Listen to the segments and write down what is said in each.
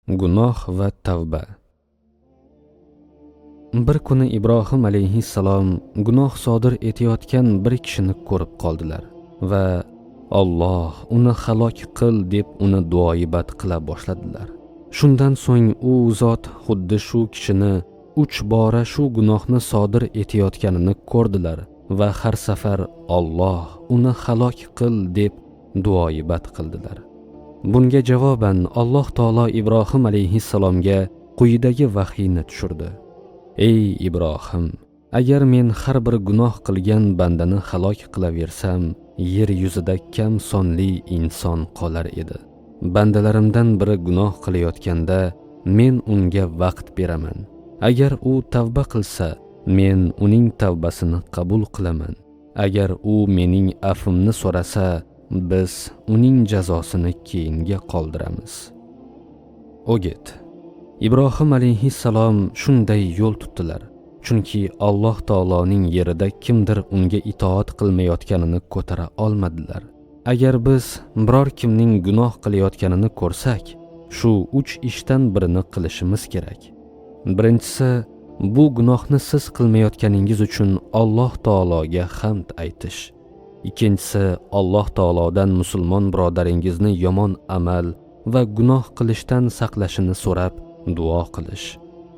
Gunoh va tavba. Bir kuni Ibrohim alayhissalom gunoh sodir etayotgan bir kishini ko'rib qoldilar va Alloh uni halok qil deb uni duoibat qila boshladilar. Shundan so'ng u zot xuddi shu kishini 3 bora shu gunohni sodir etayotganini ko'rdilar va har safar Alloh uni halok qil deb duoibat qildilar. Bunga javoban Alloh taolo Ibrohim alayhissalomga quyidagi vahiyni tushirdi. Ey Ibrohim, agar men har bir gunoh qilgan bandani halok qilaversam, yer yuzida kam sonli inson qolar edi. Bandalarimdan biri gunoh qilayotganda men unga vaqt beraman. Agar u tavba qilsa, men uning tavbasini qabul qilaman. Agar u mening afvimni so'rasa, biz uning jazosini keyinga qoldiramiz. O'git. Ibrohim alayhissalom shunday yo'l tutdilar, chunki Alloh taoloning yerida kimdir unga itoat qilmayotganini ko'tara olmadilar. Agar biz biror kimning gunoh qilayotganini ko'rsak, shu 3 ishdan birini qilishimiz kerak. Birinchisi, bu gunohni siz qilmayotganingiz uchun Alloh taologa hamd aytish. Ikkinchisi, Alloh taolodan musulmon birodaringizni yomon amal va gunoh qilishdan saqlashini so'rab duo qilish.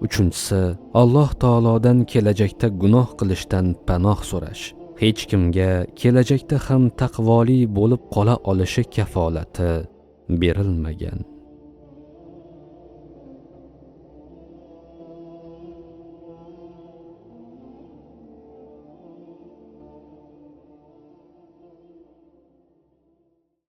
Uchinchisi, Alloh taolodan kelajakda gunoh qilishdan panoh so'rash. Hech kimga kelajakda ham taqvoli bo'lib qola olishi kafolati berilmagan.